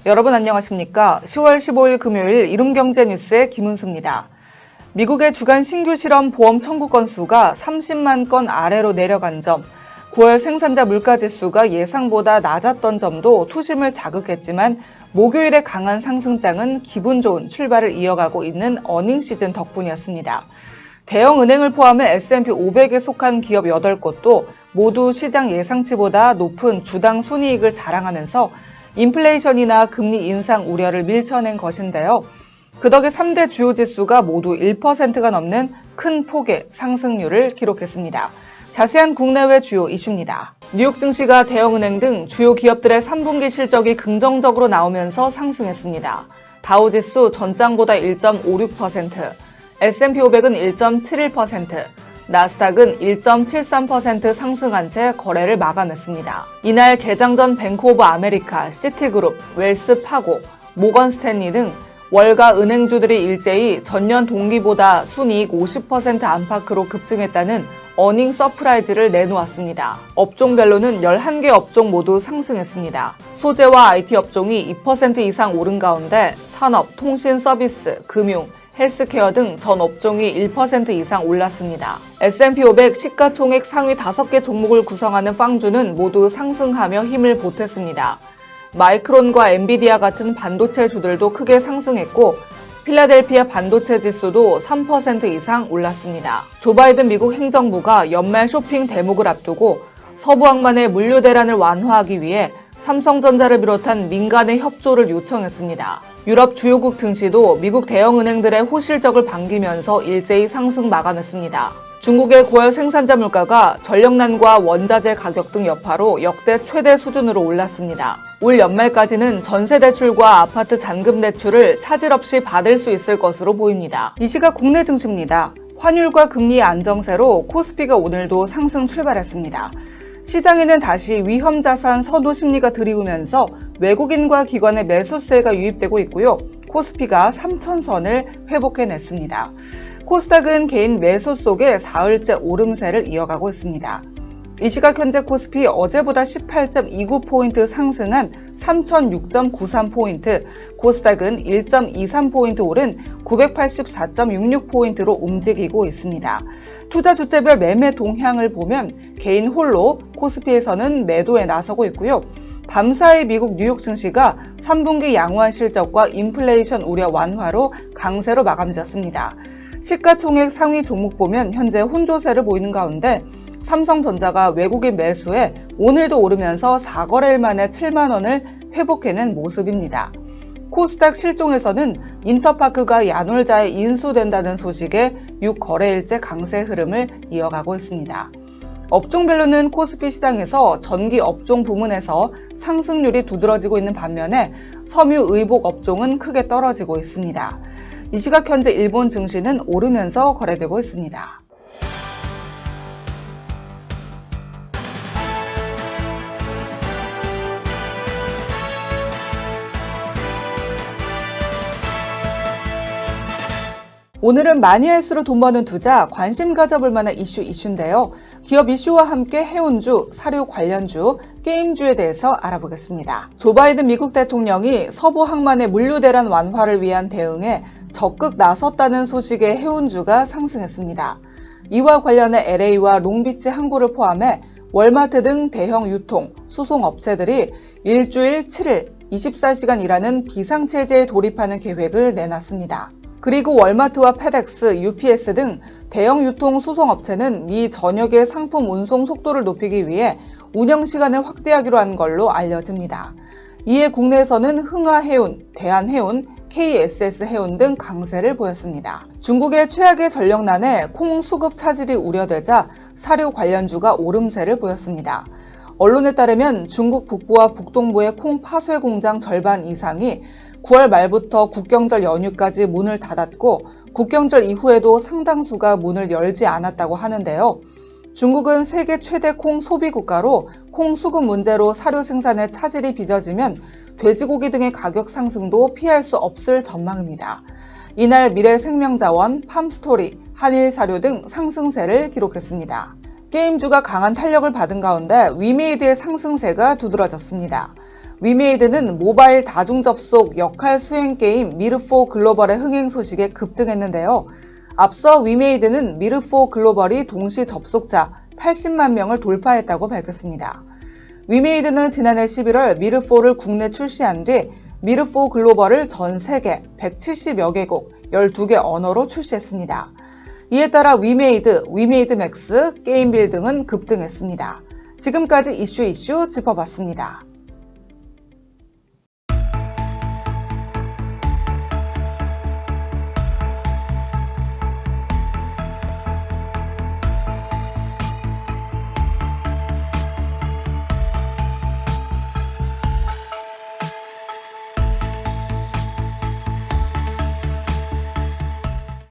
여러분 안녕하십니까? 10월 15일 금요일 이룸경제뉴스의 김은수입니다. 미국의 주간 신규 실험 보험 청구 건수가 30만 건 아래로 내려간 점, 9월 생산자 물가지수가 예상보다 낮았던 점도 투심을 자극했지만 목요일의 강한 상승장은 기분 좋은 출발을 이어가고 있는 어닝 시즌 덕분이었습니다. 대형 은행을 포함해 S&P 500에 속한 기업 8곳도 모두 시장 예상치보다 높은 주당 순이익을 자랑하면서 인플레이션이나 금리 인상 우려를 밀쳐낸 것인데요. 그 덕에 3대 주요 지수가 모두 1%가 넘는 큰 폭의 상승률을 기록했습니다. 자세한 국내외 주요 이슈입니다. 뉴욕 증시가 대형은행 등 주요 기업들의 3분기 실적이 긍정적으로 나오면서 상승했습니다. 다우지수 전장보다 1.56%, S&P 500은 1.71%, 나스닥은 1.73% 상승한 채 거래를 마감했습니다. 이날 개장 전 뱅크 오브 아메리카, 시티그룹, 웰스파고, 모건 스탠리 등 월가 은행주들이 일제히 전년 동기보다 순이익 50% 안팎으로 급증했다는 어닝 서프라이즈를 내놓았습니다. 업종별로는 11개 업종 모두 상승했습니다. 소재와 IT 업종이 2% 이상 오른 가운데 산업, 통신 서비스, 금융, 헬스케어 등 전 업종이 1% 이상 올랐습니다. S&P 500 시가총액 상위 5개 종목을 구성하는 빵주는 모두 상승하며 힘을 보탰습니다. 마이크론과 엔비디아 같은 반도체 주들도 크게 상승했고 필라델피아 반도체 지수도 3% 이상 올랐습니다. 조 바이든 미국 행정부가 연말 쇼핑 대목을 앞두고 서부항만의 물류 대란을 완화하기 위해 삼성전자를 비롯한 민간의 협조를 요청했습니다. 유럽 주요국 증시도 미국 대형은행들의 호실적을 반기면서 일제히 상승 마감했습니다. 중국의 9월 생산자 물가가 전력난과 원자재 가격 등 여파로 역대 최대 수준으로 올랐습니다. 올 연말까지는 전세 대출과 아파트 잔금 대출을 차질 없이 받을 수 있을 것으로 보입니다. 이 시각 국내 증시입니다. 환율과 금리의 안정세로 코스피가 오늘도 상승 출발했습니다. 시장에는 다시 위험자산 선호 심리가 들이우면서 외국인과 기관의 매수세가 유입되고 있고요. 코스피가 3,000선을 회복해냈습니다. 코스닥은 개인 매수 속에 사흘째 오름세를 이어가고 있습니다. 이 시각 현재 코스피 어제보다 18.29포인트 상승한 3006.93포인트, 코스닥은 1.23포인트 오른 984.66포인트로 움직이고 있습니다. 투자 주체별 매매 동향을 보면 개인 홀로 코스피에서는 매도에 나서고 있고요. 밤사이 미국 뉴욕 증시가 3분기 양호한 실적과 인플레이션 우려 완화로 강세로 마감되었습니다. 시가총액 상위 종목 보면 현재 혼조세를 보이는 가운데 삼성전자가 외국인 매수에 오늘도 오르면서 4거래일 만에 7만 원을 회복해낸 모습입니다. 코스닥 실종에서는 인터파크가 야놀자에 인수된다는 소식에 6거래일째 강세 흐름을 이어가고 있습니다. 업종별로는 코스피 시장에서 전기 업종 부문에서 상승률이 두드러지고 있는 반면에 섬유 의복 업종은 크게 떨어지고 있습니다. 이 시각 현재 일본 증시는 오르면서 거래되고 있습니다. 오늘은 많이 할수록 돈 버는 투자, 관심 가져볼 만한 이슈인데요. 기업 이슈와 함께 해운주, 사료 관련주, 게임주에 대해서 알아보겠습니다. 조 바이든 미국 대통령이 서부 항만의 물류 대란 완화를 위한 대응에 적극 나섰다는 소식에 해운주가 상승했습니다. 이와 관련해 LA와 롱비치 항구를 포함해 월마트 등 대형 유통, 수송업체들이 일주일 7일 24시간 일하는 비상체제에 돌입하는 계획을 내놨습니다. 그리고 월마트와 페덱스, UPS 등 대형 유통 수송업체는 미 전역의 상품 운송 속도를 높이기 위해 운영시간을 확대하기로 한 걸로 알려집니다. 이에 국내에서는 흥하해운, 대한해운, KSS해운 등 강세를 보였습니다. 중국의 최악의 전력난에 콩 수급 차질이 우려되자 사료 관련주가 오름세를 보였습니다. 언론에 따르면 중국 북부와 북동부의 콩 파쇄 공장 절반 이상이 9월 말부터 국경절 연휴까지 문을 닫았고 국경절 이후에도 상당수가 문을 열지 않았다고 하는데요. 중국은 세계 최대 콩 소비 국가로 콩 수급 문제로 사료 생산에 차질이 빚어지면 돼지고기 등의 가격 상승도 피할 수 없을 전망입니다. 이날 미래생명자원, 팜스토리, 한일사료 등 상승세를 기록했습니다. 게임주가 강한 탄력을 받은 가운데 위메이드의 상승세가 두드러졌습니다. 위메이드는 모바일 다중접속 역할 수행 게임 미르4 글로벌의 흥행 소식에 급등했는데요. 앞서 위메이드는 미르4 글로벌이 동시 접속자 80만 명을 돌파했다고 밝혔습니다. 위메이드는 지난해 11월 미르4를 국내 출시한 뒤 미르4 글로벌을 전 세계 170여 개국 12개 언어로 출시했습니다. 이에 따라 위메이드, 위메이드 맥스, 게임빌 등은 급등했습니다. 지금까지 이슈 짚어봤습니다.